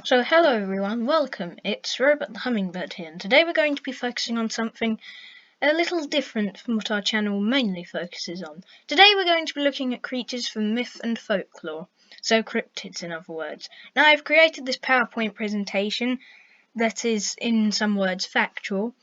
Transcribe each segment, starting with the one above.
So hello everyone, welcome. It's Robot the Hummingbird here, and today we're going to be focusing on something a little different from what our channel mainly focuses on. Today we're going to be looking at creatures from myth and folklore, so cryptids in other words. Now I've created this PowerPoint presentation that is in some words factual,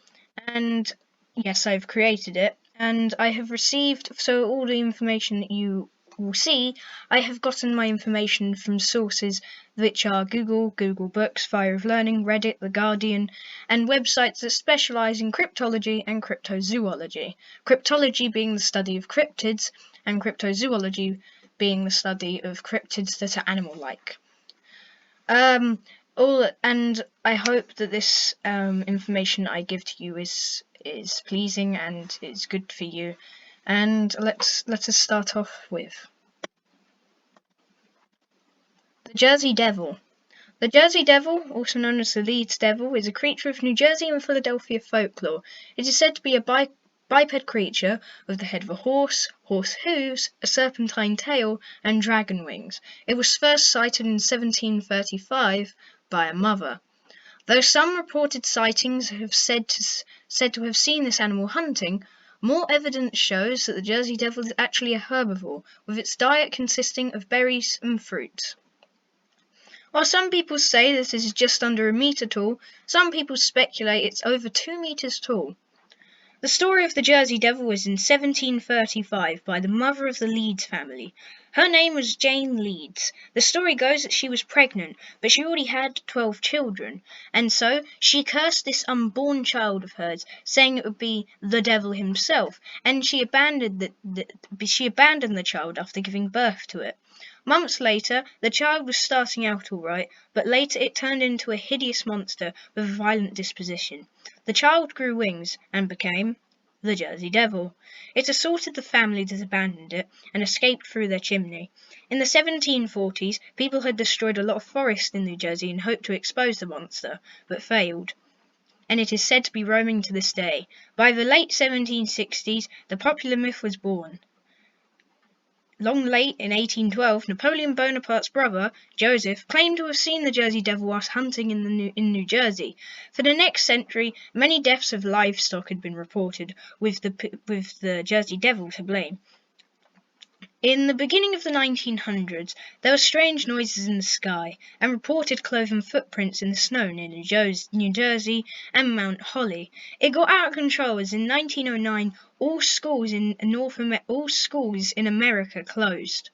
and yes, I've created it, and I have received, so all the information that you will see, I have gotten my information from sources which are Google Books, Fire of Learning, Reddit, The Guardian, and websites that specialise in cryptology and cryptozoology. Cryptology being the study of cryptids, and cryptozoology being the study of cryptids that are animal-like. And I hope that this information I give to you is pleasing and is good for you. And let us start off with the Jersey Devil. The Jersey Devil, also known as the Leeds Devil, is a creature of New Jersey and Philadelphia folklore. It is said to be a biped creature with the head of a horse hooves, a serpentine tail, and dragon wings. It was first sighted in 1735 by a mother. Though some reported sightings have said to have seen this animal hunting, more evidence shows that the Jersey Devil is actually a herbivore, with its diet consisting of berries and fruits. While some people say this is just under a metre tall, some people speculate it's over 2 metres tall. The story of the Jersey Devil was in 1735 by the mother of the Leeds family. Her name was Jane Leeds. The story goes that she was pregnant, but she already had 12 children, and so she cursed this unborn child of hers, saying it would be the devil himself, and she abandoned the child after giving birth to it. Months later, the child was starting out all right, but later it turned into a hideous monster with a violent disposition. The child grew wings and became the Jersey Devil. It assaulted the family that abandoned it and escaped through their chimney. In the 1740s, people had destroyed a lot of forest in New Jersey in hope to expose the monster, but failed, and it is said to be roaming to this day. By the late 1760s, the popular myth was born. Long late in 1812, Napoleon Bonaparte's brother, Joseph, claimed to have seen the Jersey Devil whilst hunting in New Jersey. For the next century, many deaths of livestock had been reported, with the Jersey Devil to blame. In the beginning of the 1900s, there were strange noises in the sky, and reported cloven footprints in the snow near New Jersey and Mount Holly. It got out of control as in 1909, all schools in America closed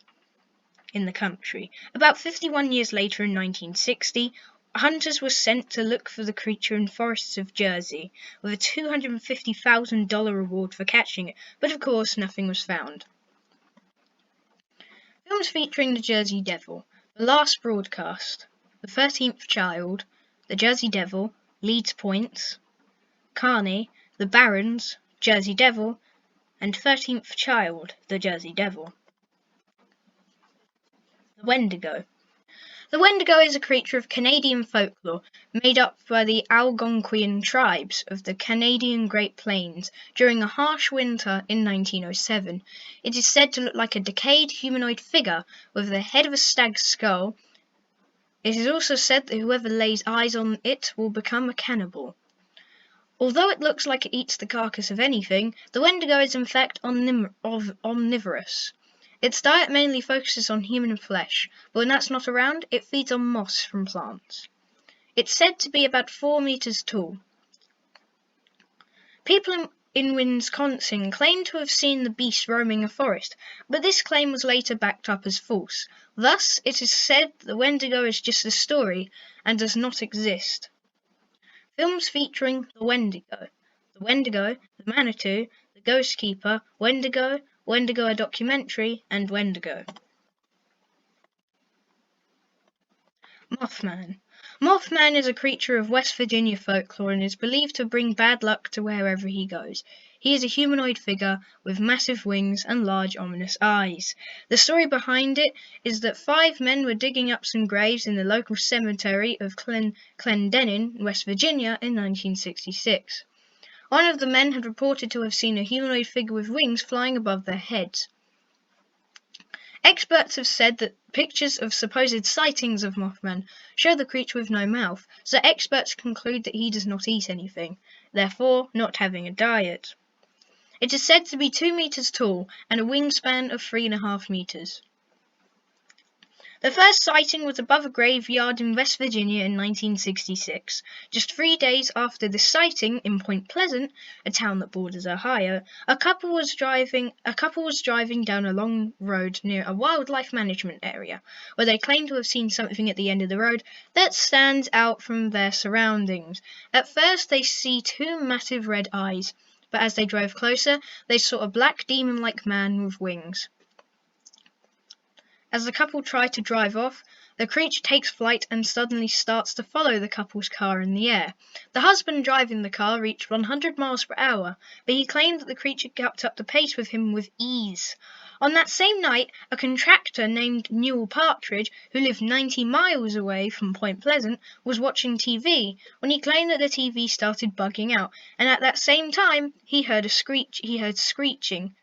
in the country. About 51 years later, in 1960, hunters were sent to look for the creature in forests of Jersey, with a $250,000 reward for catching it, but of course nothing was found. Films featuring the Jersey Devil: The Last Broadcast, The 13th Child, The Jersey Devil, Leeds Points, Carney, The Barons, Jersey Devil, and 13th Child, The Jersey Devil. The Wendigo. The Wendigo is a creature of Canadian folklore made up by the Algonquian tribes of the Canadian Great Plains during a harsh winter in 1907. It is said to look like a decayed humanoid figure with the head of a stag's skull. It is also said that whoever lays eyes on it will become a cannibal. Although it looks like it eats the carcass of anything, the Wendigo is in fact omnivorous. Its diet mainly focuses on human flesh, but when that's not around, it feeds on moss from plants. It's said to be about 4 meters tall. People in Wisconsin claim to have seen the beast roaming a forest, but this claim was later backed up as false. Thus, it is said the Wendigo is just a story and does not exist. Films featuring the Wendigo: The Manitou, The Ghost Keeper, Wendigo, a documentary, and Wendigo. Mothman. Mothman is a creature of West Virginia folklore and is believed to bring bad luck to wherever he goes. He is a humanoid figure with massive wings and large ominous eyes. The story behind it is that 5 men were digging up some graves in the local cemetery of Clendenin, West Virginia in 1966. One of the men had reported to have seen a humanoid figure with wings flying above their heads. Experts have said that pictures of supposed sightings of Mothman show the creature with no mouth, so experts conclude that he does not eat anything, therefore not having a diet. It is said to be 2 meters tall and a wingspan of 3.5 meters. The first sighting was above a graveyard in West Virginia in 1966. Just 3 days after this sighting, in Point Pleasant, a town that borders Ohio, a couple was driving down a long road near a wildlife management area, where they claimed to have seen something at the end of the road that stands out from their surroundings. At first, they see 2 massive red eyes, but as they drove closer, they saw a black demon-like man with wings. As the couple try to drive off, the creature takes flight and suddenly starts to follow the couple's car in the air. The husband driving the car reached 100 miles per hour, but he claimed that the creature kept up the pace with him with ease. On that same night, a contractor named Newell Partridge, who lived 90 miles away from Point Pleasant, was watching TV when he claimed that the TV started bugging out, and at that same time he heard screeching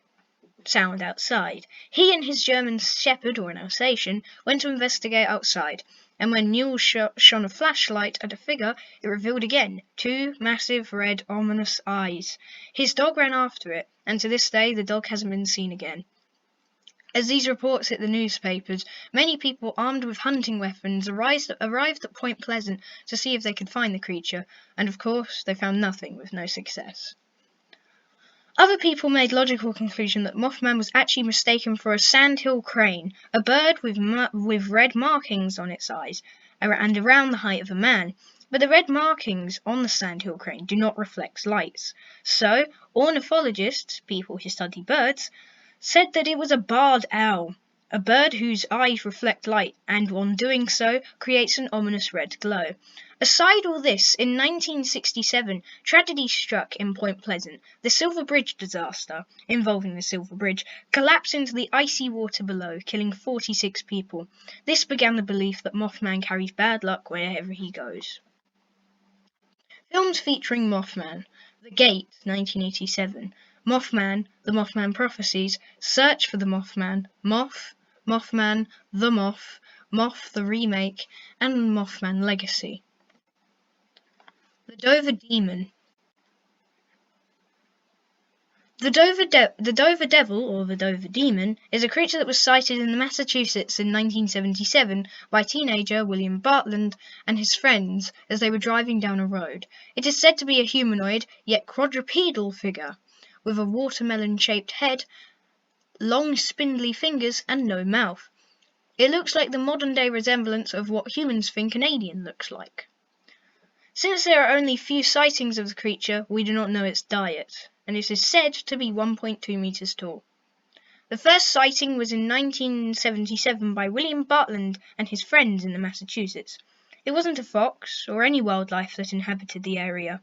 sound outside. He and his German Shepherd, or an Alsatian, went to investigate outside, and when Newell shone a flashlight at a figure, it revealed again 2 massive red ominous eyes. His dog ran after it, and to this day the dog hasn't been seen again. As these reports hit the newspapers, many people armed with hunting weapons arrived at Point Pleasant to see if they could find the creature, and of course they found nothing, with no success. Other people made logical conclusion that Mothman was actually mistaken for a sandhill crane, a bird with red markings on its eyes and around the height of a man. But the red markings on the sandhill crane do not reflect lights. So, ornithologists, people who study birds, said that it was a barred owl, a bird whose eyes reflect light and, on doing so, creates an ominous red glow. Aside all this, in 1967, tragedy struck in Point Pleasant. The Silver Bridge disaster, involving the Silver Bridge, collapsed into the icy water below, killing 46 people. This began the belief that Mothman carries bad luck wherever he goes. Films featuring Mothman: The Gate, 1987, Mothman, The Mothman Prophecies, Search for the Mothman, Mothman, The Moth, Moth the Remake, and Mothman Legacy. The Dover Demon. The Dover Devil, or the Dover Demon, is a creature that was sighted in Massachusetts in 1977 by teenager William Bartland and his friends as they were driving down a road. It is said to be a humanoid, yet quadrupedal figure, with a watermelon-shaped head, long spindly fingers, and no mouth. It looks like the modern-day resemblance of what humans think an alien looks like. Since there are only few sightings of the creature, we do not know its diet, and it is said to be 1.2 meters tall. The first sighting was in 1977 by William Bartland and his friends in the Massachusetts. It wasn't a fox or any wildlife that inhabited the area.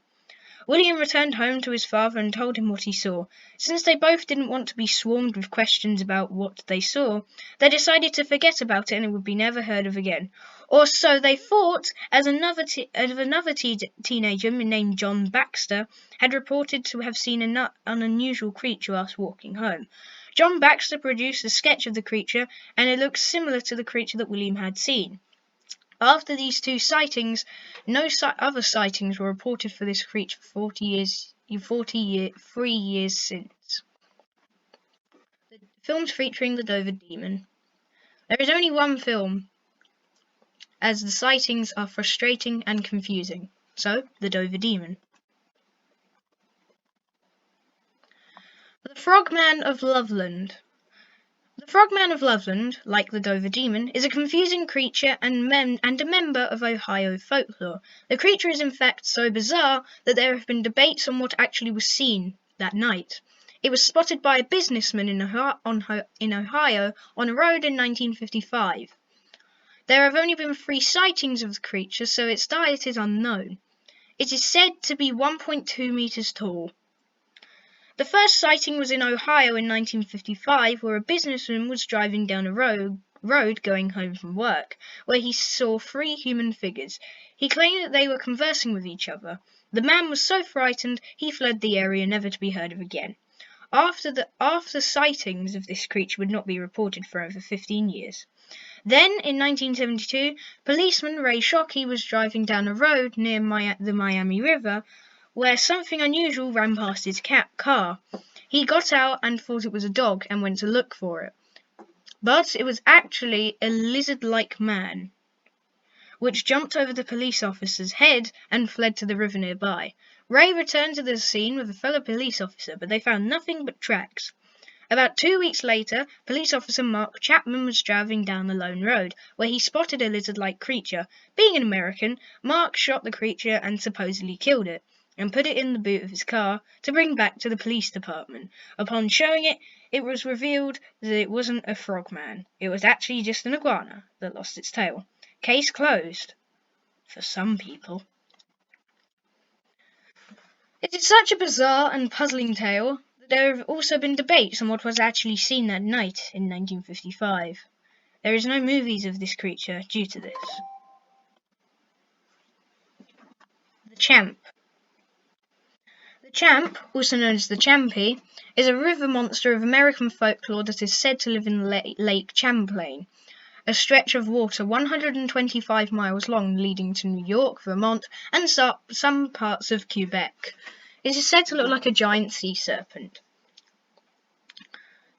William returned home to his father and told him what he saw. Since they both didn't want to be swarmed with questions about what they saw, they decided to forget about it and it would be never heard of again. Or so they thought, as another teenager named John Baxter had reported to have seen an unusual creature whilst walking home. John Baxter produced a sketch of the creature, and it looked similar to the creature that William had seen. After these 2 sightings, no other sightings were reported for this creature for 3 years since. The films featuring the Dover Demon. There is only one film, as the sightings are frustrating and confusing. So, the Dover Demon. The Frogman of Loveland. The Frogman of Loveland, like the Dover Demon, is a confusing creature and a member of Ohio folklore. The creature is in fact so bizarre that there have been debates on what actually was seen that night. It was spotted by a businessman in Ohio on a road in 1955. There have only been 3 sightings of the creature, so its diet is unknown. It is said to be 1.2 meters tall. The first sighting was in Ohio in 1955, where a businessman was driving down a road going home from work, where he saw 3 human figures. He claimed that they were conversing with each other. The man was so frightened, he fled the area, never to be heard of again. after sightings of this creature would not be reported for over 15 years. Then, in 1972, policeman Ray Shockey was driving down a road near the Miami River where something unusual ran past his car. He got out and thought it was a dog and went to look for it. But it was actually a lizard-like man, which jumped over the police officer's head and fled to the river nearby. Ray returned to the scene with a fellow police officer, but they found nothing but tracks. About 2 weeks later, police officer Mark Chapman was driving down the lone road, where he spotted a lizard-like creature. Being an American, Mark shot the creature and supposedly killed it, and put it in the boot of his car to bring back to the police department. Upon showing it, it was revealed that it wasn't a frogman. It was actually just an iguana that lost its tail. Case closed. For some people. It is such a bizarre and puzzling tale that there have also been debates on what was actually seen that night in 1955. There is no movies of this creature due to this. The Champ. The Champ, also known as the Champy, is a river monster of American folklore that is said to live in Lake Champlain, a stretch of water 125 miles long leading to New York, Vermont, and some parts of Quebec. It is said to look like a giant sea serpent.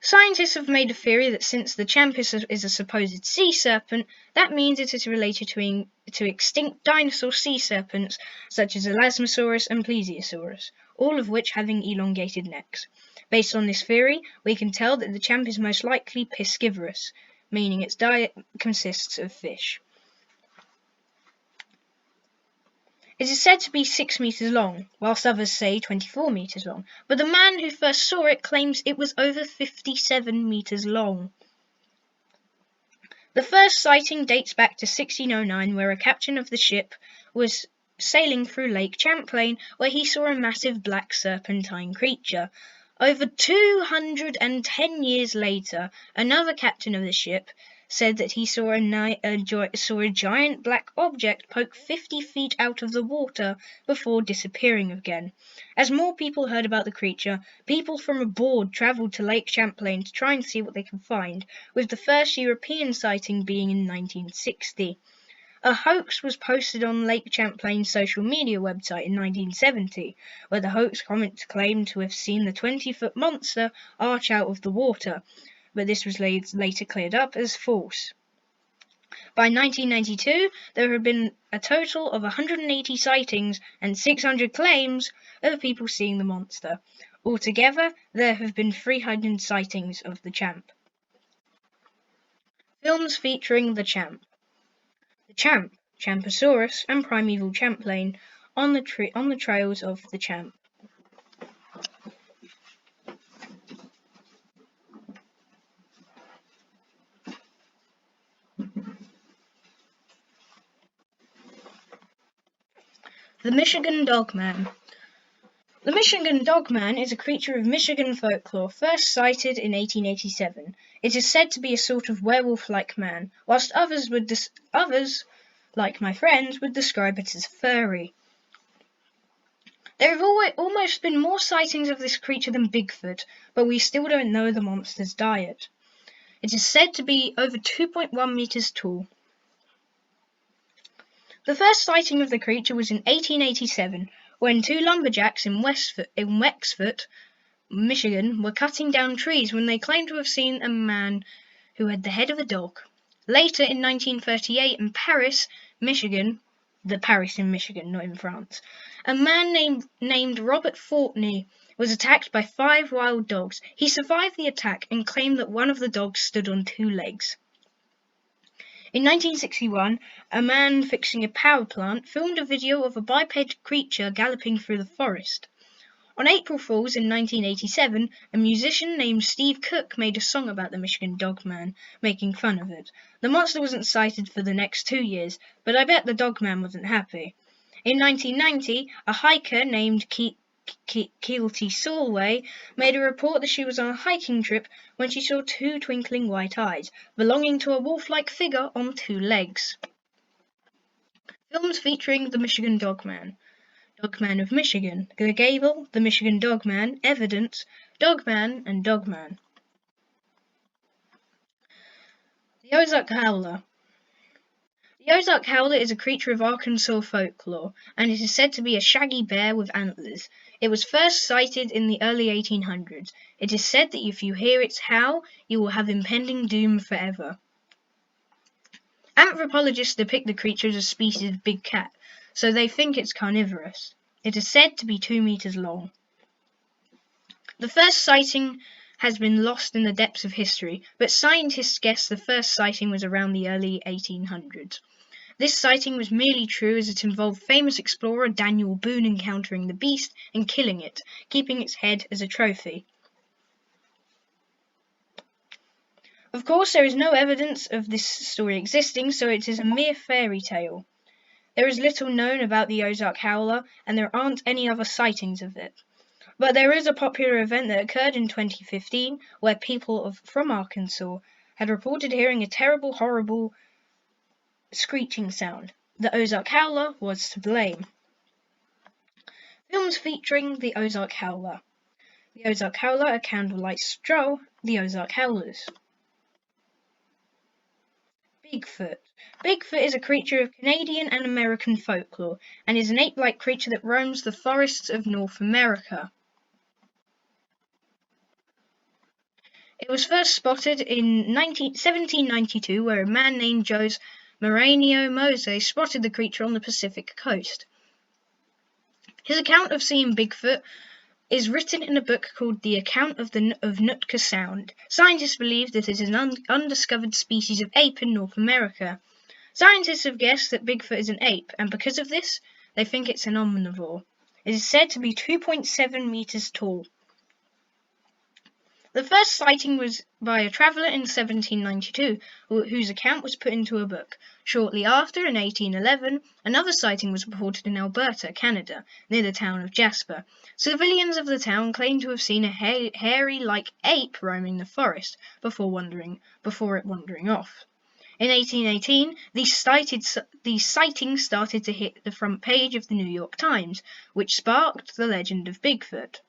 Scientists have made a theory that since the Champ is a supposed sea serpent, that means it is related to extinct dinosaur sea serpents such as Elasmosaurus and Plesiosaurus, all of which having elongated necks. Based on this theory, we can tell that the Champ is most likely piscivorous, meaning its diet consists of fish. It is said to be 6 meters long, whilst others say 24 meters long, but the man who first saw it claims it was over 57 meters long. The first sighting dates back to 1609, where a captain of the ship was sailing through Lake Champlain, where he saw a massive black serpentine creature. Over 210 years later, another captain of the ship said that he saw a giant black object poke 50 feet out of the water before disappearing again. As more people heard about the creature, people from aboard travelled to Lake Champlain to try and see what they could find, with the first European sighting being in 1960. A hoax was posted on Lake Champlain's social media website in 1970, where the hoax comments claimed to have seen the 20-foot monster arch out of the water, but this was later cleared up as false. By 1992, there had been a total of 180 sightings and 600 claims of people seeing the monster. Altogether, there have been 300 sightings of the Champ. Films featuring the Champ. The Champ, Champosaurus, and Primeval Champlain on the trails of the Champ. The Michigan Dogman. The Michigan Dogman is a creature of Michigan folklore, first sighted in 1887. It is said to be a sort of werewolf-like man, whilst others, like my friends, would describe it as furry. There have almost been more sightings of this creature than Bigfoot, but we still don't know the monster's diet. It is said to be over 2.1 meters tall. The first sighting of the creature was in 1887, when two lumberjacks in Wexford, Michigan, were cutting down trees when they claimed to have seen a man who had the head of a dog. Later, in 1938, in Paris, Michigan, Paris in Michigan, not in France, a man named Robert Fortney was attacked by 5 wild dogs. He survived the attack and claimed that one of the dogs stood on 2 legs. In 1961, a man fixing a power plant filmed a video of a biped creature galloping through the forest. On April Fools in 1987, a musician named Steve Cook made a song about the Michigan Dogman, making fun of it. The monster wasn't sighted for the next 2 years, but I bet the Dogman wasn't happy. In 1990, a hiker named Keelty Solway made a report that she was on a hiking trip when she saw 2 twinkling white eyes, belonging to a wolf-like figure on 2 legs. Films featuring the Michigan Dogman. Dogman of Michigan, the Gable, the Michigan Dogman, Evidence, Dogman, and Dogman. The Ozark Howler. The Ozark Howler is a creature of Arkansas folklore, and it is said to be a shaggy bear with antlers. It was first sighted in the early 1800s. It is said that if you hear its howl, you will have impending doom forever. Anthropologists depict the creature as a species of big cat, so they think it's carnivorous. It is said to be 2 meters long. The first sighting has been lost in the depths of history, but scientists guess the first sighting was around the early 1800s. This sighting was merely true as it involved famous explorer Daniel Boone encountering the beast and killing it, keeping its head as a trophy. Of course, there is no evidence of this story existing, so it is a mere fairy tale. There is little known about the Ozark Howler, and there aren't any other sightings of it. But there is a popular event that occurred in 2015 where people from Arkansas had reported hearing a terrible, horrible screeching sound. The Ozark Howler was to blame. Films featuring the Ozark Howler. The Ozark Howler, A Candlelight Stroll, The Ozark Howlers. Bigfoot. Bigfoot is a creature of Canadian and American folklore and is an ape-like creature that roams the forests of North America. It was first spotted in 1792 where a man named Jose Maranhão Mose spotted the creature on the Pacific coast. His account of seeing Bigfoot is written in a book called The Account of Nootka Sound. Scientists believe that it is an undiscovered species of ape in North America. Scientists have guessed that Bigfoot is an ape, and because of this, they think it's an omnivore. It is said to be 2.7 meters tall. The first sighting was by a traveller in 1792, whose account was put into a book. Shortly after, in 1811, another sighting was reported in Alberta, Canada, near the town of Jasper. Civilians of the town claimed to have seen a hairy-like ape roaming the forest before it wandering off. In 1818, these sightings started to hit the front page of the New York Times, which sparked the legend of Bigfoot.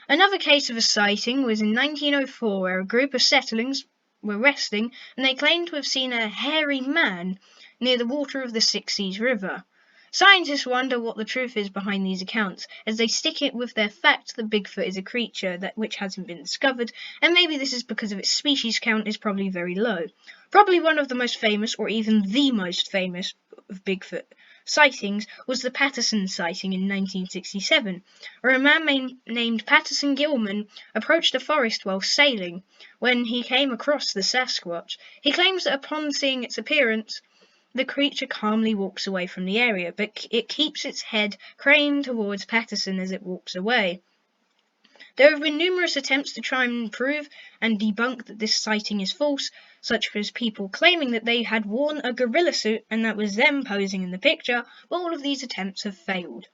Another case of a sighting was in 1904 where a group of settlers were resting and they claimed to have seen a hairy man near the water of the Six Seas River. Scientists wonder what the truth is behind these accounts, as they stick it with their fact that Bigfoot is a creature which hasn't been discovered, and maybe this is because of its species count is probably very low. Probably one of the most famous, or even the most famous, of Bigfoot sightings was the Patterson sighting in 1967, where a man named Patterson Gilman approached a forest while sailing when he came across the Sasquatch. He claims that upon seeing its appearance, the creature calmly walks away from the area, but it keeps its head craned towards Patterson as it walks away. There have been numerous attempts to try and prove and debunk that this sighting is false, such as people claiming that they had worn a gorilla suit and that was them posing in the picture, but all of these attempts have failed.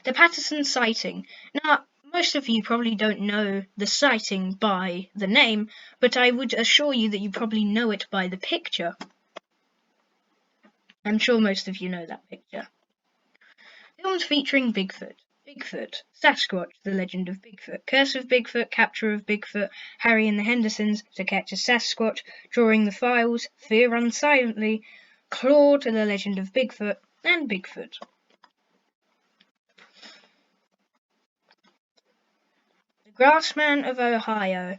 The Patterson sighting. Now, most of you probably don't know the sighting by the name, but I would assure you that you probably know it by the picture. I'm sure most of you know that picture. Films featuring Bigfoot. Bigfoot, Sasquatch, The Legend of Bigfoot, Curse of Bigfoot, Capture of Bigfoot, Harry and the Hendersons, To Catch a Sasquatch, Drawing the Files, Fear Runs Silently, Claude, The Legend of Bigfoot, and Bigfoot. The Grassman of Ohio.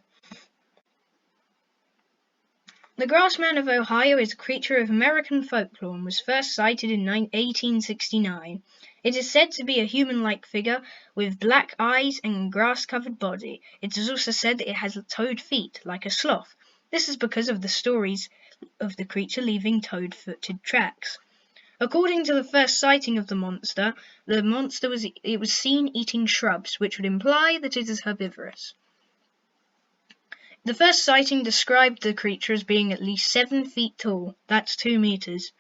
The Grassman of Ohio is a creature of American folklore and was first sighted in 1869. It is said to be a human-like figure with black eyes and grass-covered body. It is also said that it has toed feet, like a sloth. This is because of the stories of the creature leaving toed-footed tracks. According to the first sighting of the monster was seen eating shrubs, which would imply that it is herbivorous. The first sighting described the creature as being at least 7 feet tall. That's 2 meters.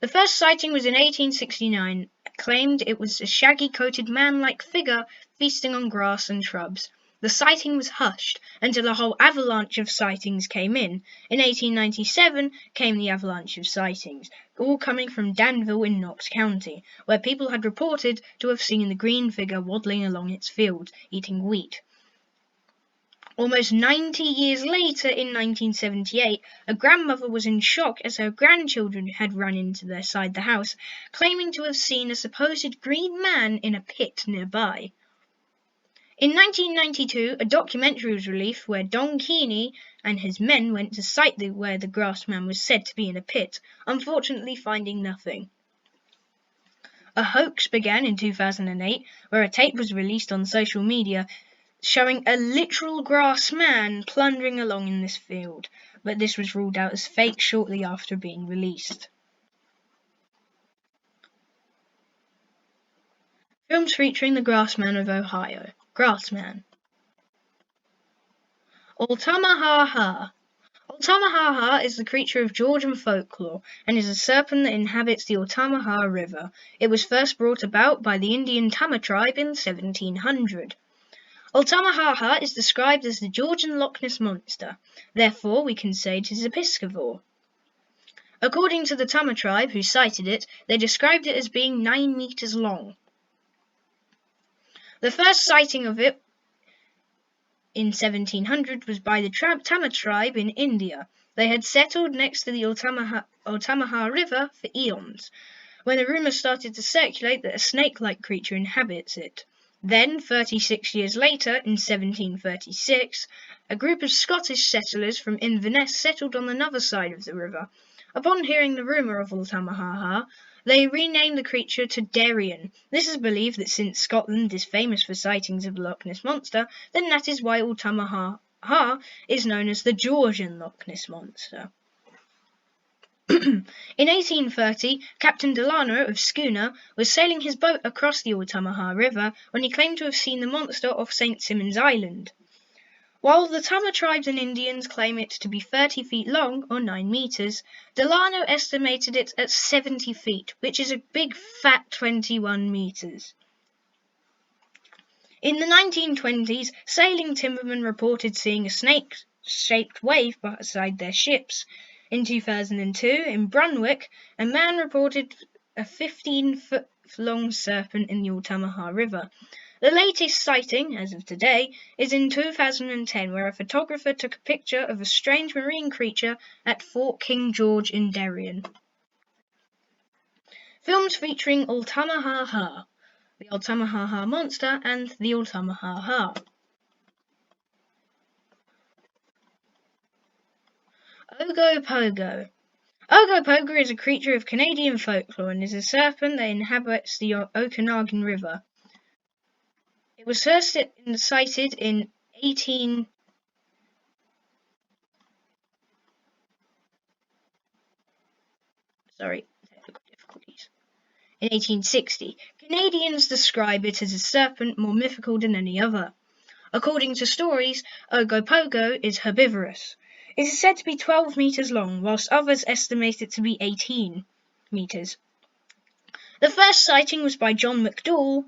The first sighting was in 1869. Claimed it was a shaggy-coated man-like figure feasting on grass and shrubs. the sighting was hushed until a whole avalanche of sightings came in. In 1897 came the avalanche of sightings, all coming from Danville in Knox County, where people had reported to have seen the green figure waddling along its fields, eating wheat. Almost 90 years later, in 1978, a grandmother was in shock as her grandchildren had run into their side the house, claiming to have seen a supposed green man in a pit nearby. In 1992, a documentary was released where Don Keeney and his men went to sight where the grass man was said to be in a pit, unfortunately finding nothing. A hoax began in 2008, where a tape was released on social media showing a literal grass man plundering along in this field, but this was ruled out as fake shortly after being released. Films featuring the Grassman of Ohio. Grassman. Ultamaha. Ultamaha is the creature of Georgian folklore and is a serpent that inhabits the Ultamaha River. It was first brought about by the Indian Tama tribe in 1700. Ultamaha is described as the Georgian Loch Ness Monster. Therefore, we can say it is a piscivore. According to the Tama tribe who cited it, they described it as being 9 meters long. The first sighting of it in 1700 was by the Tama tribe in India. They had settled next to the Ultamaha River for eons, when a rumour started to circulate that a snake-like creature inhabits it. Then, 36 years later, in 1736, a group of Scottish settlers from Inverness settled on another side of the river. Upon hearing the rumour of Ultamaha, they renamed the creature to Darien. This is believed that since Scotland is famous for sightings of the Loch Ness Monster, then that is why Ultamaha is known as the Georgian Loch Ness Monster. In 1830, Captain Delano of Schooner was sailing his boat across the Ultamaha River when he claimed to have seen the monster off St. Simon's Island. While the Tama tribes and Indians claim it to be 30 feet long, or 9 meters, Delano estimated it at 70 feet, which is a big fat 21 meters. In the 1920s, sailing timbermen reported seeing a snake-shaped wave beside their ships. In 2002, in Brunswick, a man reported a 15-foot-long serpent in the Ultamaha River. The latest sighting, as of today, is in 2010, where a photographer took a picture of a strange marine creature at Fort King George in Darien. Films featuring Ultamaha, the Ultamaha Monster, and the Ultamaha. Ogopogo. Ogopogo is a creature of Canadian folklore and is a serpent that inhabits the Okanagan River. It was first sighted in 1860. Canadians describe it as a serpent more mythical than any other. According to stories, Ogopogo is herbivorous. It is said to be 12 meters long, whilst others estimate it to be 18 meters. The first sighting was by John Dougal,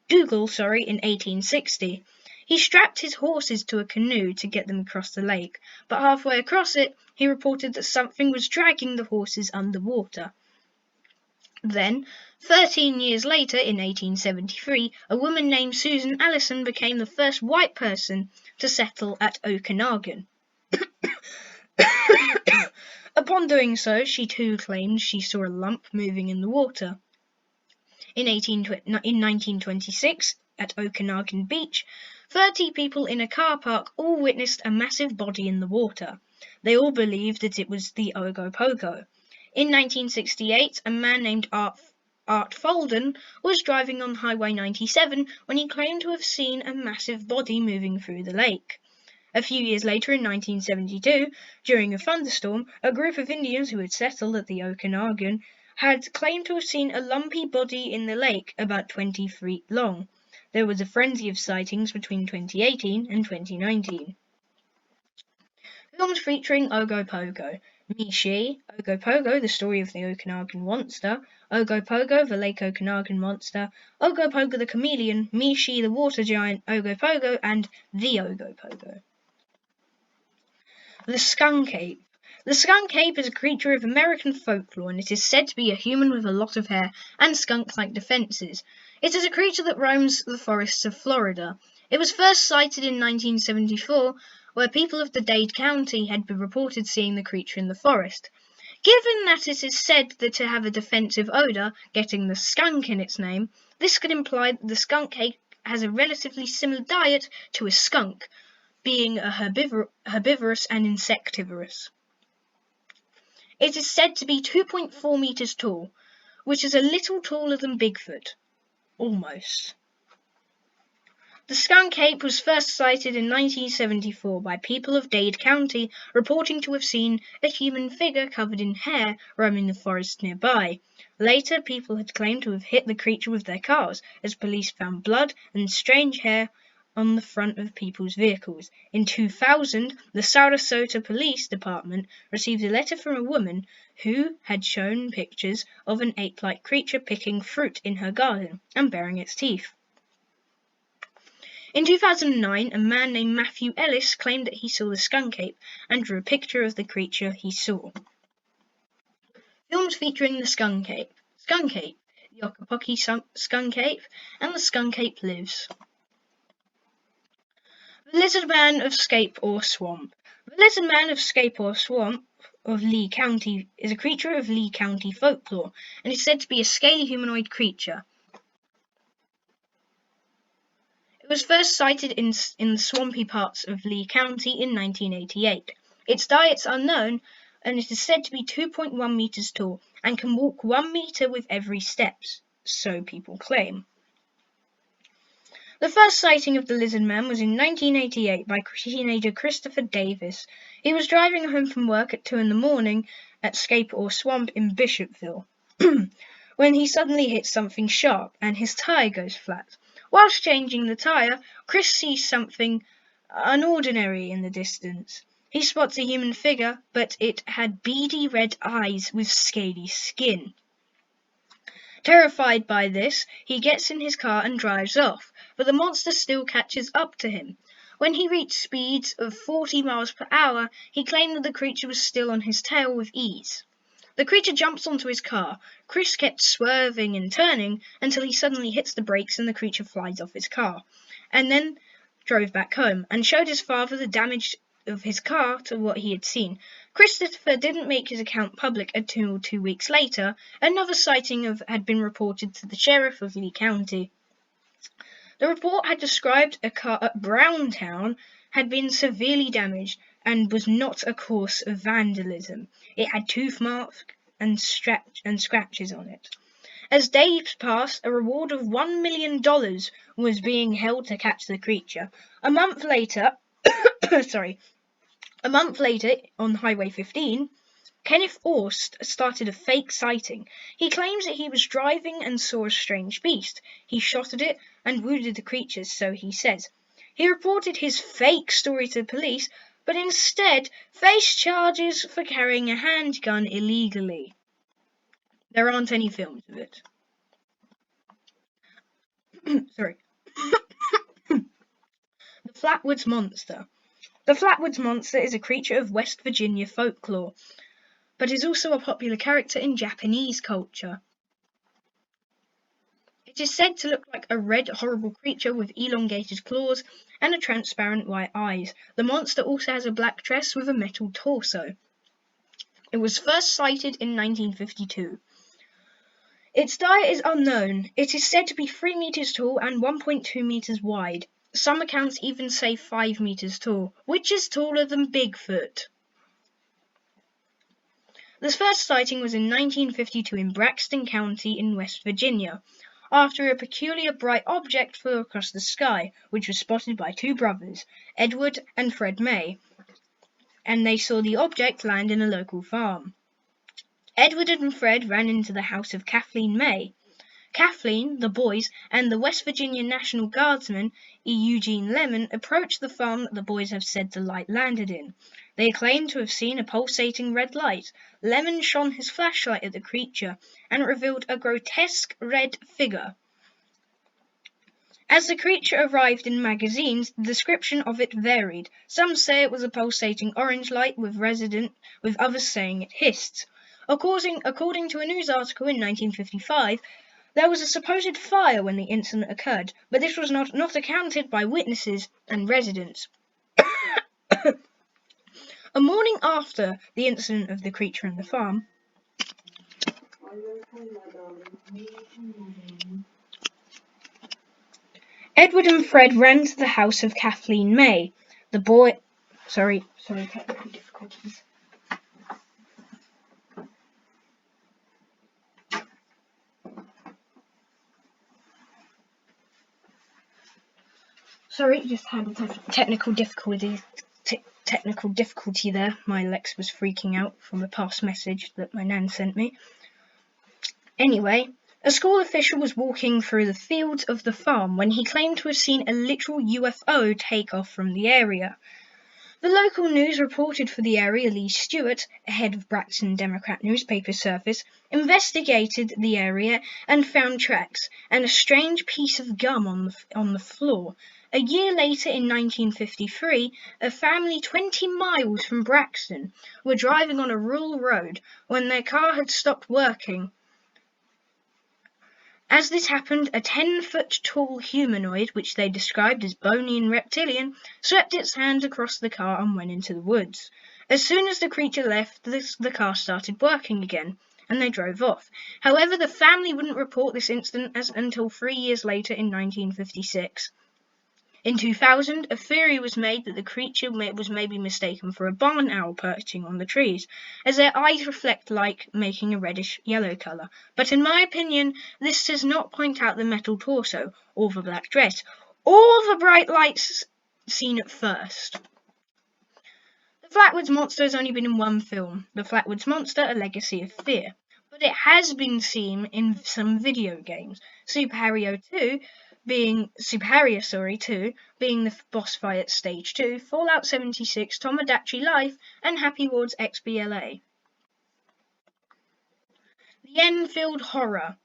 in 1860. He strapped his horses to a canoe to get them across the lake, but halfway across it, he reported that something was dragging the horses underwater. Then, 13 years later, in 1873, a woman named Susan Allison became the first white person to settle at Okanagan. Upon doing so, she too claimed she saw a lump moving in the water. In 1926, at Okanagan Beach, 30 people in a car park all witnessed a massive body in the water. They all believed that it was the Ogopogo. In 1968, a man named Art Folden was driving on Highway 97 when he claimed to have seen a massive body moving through the lake. A few years later, in 1972, during a thunderstorm, a group of Indians who had settled at the Okanagan had claimed to have seen a lumpy body in the lake about 20 feet long. There was a frenzy of sightings between 2018 and 2019. Films featuring Ogopogo. Mishi, Ogopogo, the story of the Okanagan monster, Ogopogo, the Lake Okanagan monster, Ogopogo the chameleon, Mishi the water giant, Ogopogo, and the Ogopogo. The Skunk Cape. The Skunk Cape is a creature of American folklore, and it is said to be a human with a lot of hair and skunk-like defenses. It is a creature that roams the forests of Florida. It was first sighted in 1974, where people of the Dade County had been reported seeing the creature in the forest. Given that it is said that to have a defensive odour, getting the skunk in its name, this could imply that the Skunk Cape has a relatively similar diet to a skunk, being a herbivorous and insectivorous. It is said to be 2.4 meters tall, which is a little taller than Bigfoot. Almost. The Skunk Cape was first sighted in 1974 by people of Dade County, reporting to have seen a human figure covered in hair roaming the forest nearby. Later, people had claimed to have hit the creature with their cars, as police found blood and strange hair on the front of people's vehicles. In 2000, the Sarasota Police Department received a letter from a woman who had shown pictures of an ape-like creature picking fruit in her garden and baring its teeth. In 2009, a man named Matthew Ellis claimed that he saw the Skunk Cape and drew a picture of the creature he saw. Films featuring the Skunk Cape: Skunk Cape, the Ogopogo Skunk Cape, and the Skunk Cape Lives. The Lizard Man of Scape or Swamp. The Lizard Man of Scape or Swamp of Lee County is a creature of Lee County folklore, and is said to be a scaly humanoid creature. It was first sighted in the swampy parts of Lee County in 1988. Its diet's unknown, and it is said to be 2.1 meters tall and can walk 1 meter with every step, so people claim. The first sighting of the Lizard Man was in 1988 by teenager Christopher Davis. He was driving home from work at 2 a.m. at Scape or Swamp in Bishopville, when he suddenly hits something sharp and his tyre goes flat. Whilst changing the tyre, Chris sees something unordinary in the distance. He spots a human figure, but it had beady red eyes with scaly skin. Terrified by this, he gets in his car and drives off, but the monster still catches up to him. When he reached speeds of 40 miles per hour, he claimed that the creature was still on his tail with ease. The creature jumps onto his car. Chris kept swerving and turning until he suddenly hits the brakes and the creature flies off his car, and then drove back home and showed his father the damage of his car to what he had seen. Christopher didn't make his account public until 2 weeks later. Another sighting had been reported to the sheriff of Lee County. The report had described a car at Browntown had been severely damaged and was not a cause of vandalism. It had tooth marks and scratches on it. As days passed, a reward of $1 million was being held to catch the creature. A month later, on Highway 15, Kenneth Orst started a fake sighting. He claims that he was driving and saw a strange beast. He shot at it and wounded the creature, so he says. He reported his fake story to the police, but instead faced charges for carrying a handgun illegally. There aren't any films of it. Sorry. The Flatwoods Monster. The Flatwoods Monster is a creature of West Virginia folklore, but is also a popular character in Japanese culture. It is said to look like a red, horrible creature with elongated claws and a transparent white eyes. The monster also has a black dress with a metal torso. It was first sighted in 1952. Its diet is unknown. It is said to be 3 meters tall and 1.2 meters wide. Some accounts even say 5 meters tall, which is taller than Bigfoot. The first sighting was in 1952 in Braxton County in West Virginia, after a peculiar bright object flew across the sky, which was spotted by 2 brothers, Edward and Fred May, and they saw the object land in a local farm. Edward and Fred ran into the house of Kathleen May. Kathleen, the boys, and the West Virginia National Guardsman, Eugene Lemon, approached the farm that the boys have said the light landed in. They claimed to have seen a pulsating red light. Lemon shone his flashlight at the creature and revealed a grotesque red figure. As the creature arrived in magazines, the description of it varied. Some say it was a pulsating orange light, with others saying it hissed. According to a news article in 1955, there was a supposed fire when the incident occurred, but this was not accounted by witnesses and residents. A morning after the incident of the creature in the farm, Edward and Fred ran to the house of Kathleen May. The boy... Sorry, technical difficulties. Sorry, just had a technical difficulty there. My Alexa was freaking out from a past message that my nan sent me. Anyway, a school official was walking through the fields of the farm when he claimed to have seen a literal UFO take off from the area. The local news reported for the area Lee Stewart, head of Braxton Democrat newspaper service, investigated the area and found tracks and a strange piece of gum on the floor. A year later, in 1953, a family 20 miles from Braxton were driving on a rural road when their car had stopped working. As this happened, a 10-foot-tall humanoid, which they described as bony and reptilian, swept its hands across the car and went into the woods. As soon as the creature left, the car started working again, and they drove off. However, the family wouldn't report this incident until 3 years later in 1956. In 2000, a theory was made that the creature was maybe mistaken for a barn owl perching on the trees, as their eyes reflect light, making a reddish-yellow colour. But in my opinion, this does not point out the metal torso, or the black dress, or the bright lights seen at first. The Flatwoods Monster has only been in one film, The Flatwoods Monster: A Legacy of Fear, but it has been seen in some video games, Super Harrier 2 being the boss fight at Stage 2, Fallout 76, Tomodachi Life, and Happy Ward's XBLA. The Enfield Horror.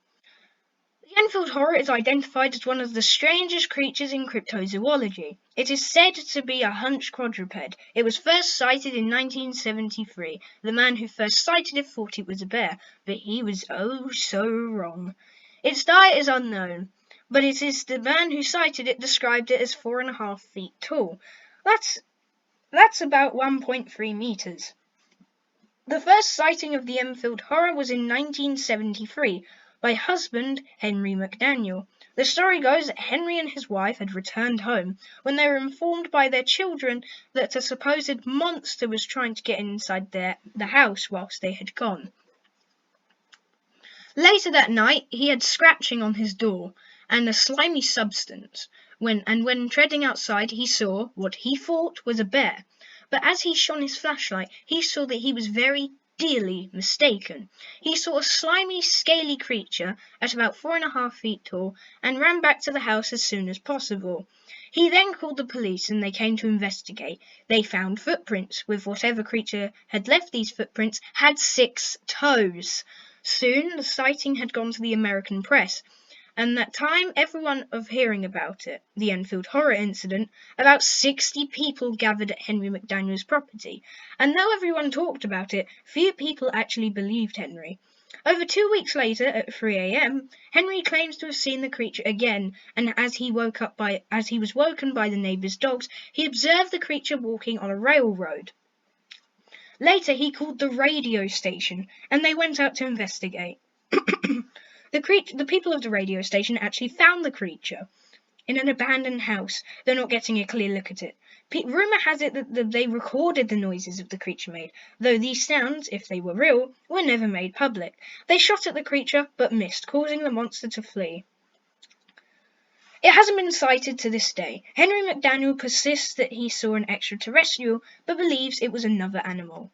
The Enfield Horror is identified as one of the strangest creatures in cryptozoology. It is said to be a hunched quadruped. It was first sighted in 1973. The man who first sighted it thought it was a bear, but he was oh so wrong. Its diet is unknown, but it is the man who sighted it described it as 4.5 feet tall. That's about 1.3 meters. The first sighting of the Enfield Horror was in 1973 by husband Henry McDaniel. The story goes that Henry and his wife had returned home when they were informed by their children that a supposed monster was trying to get inside the house whilst they had gone. Later that night, he had scratching on his door and a slimy substance. When treading outside, he saw what he thought was a bear. But as he shone his flashlight, he saw that he was very dearly mistaken. He saw a slimy, scaly creature at about 4.5 feet tall and ran back to the house as soon as possible. He then called the police and they came to investigate. They found footprints, with whatever creature had left these footprints had 6 toes. Soon the sighting had gone to the American press, and that time everyone of hearing about it, the Enfield Horror incident, about 60 people gathered at Henry McDaniel's property, and though everyone talked about it, few people actually believed Henry. Over 2 weeks later, at 3 a.m., Henry claims to have seen the creature again, and as he was woken by the neighbours' dogs, he observed the creature walking on a railroad. Later, he called the radio station, and they went out to investigate. The people of the radio station actually found the creature in an abandoned house. They're not getting a clear look at it. Rumour has it that they recorded the noises of the creature made, though these sounds, if they were real, were never made public. They shot at the creature, but missed, causing the monster to flee. It hasn't been sighted to this day. Henry McDaniel persists that he saw an extraterrestrial, but believes it was another animal.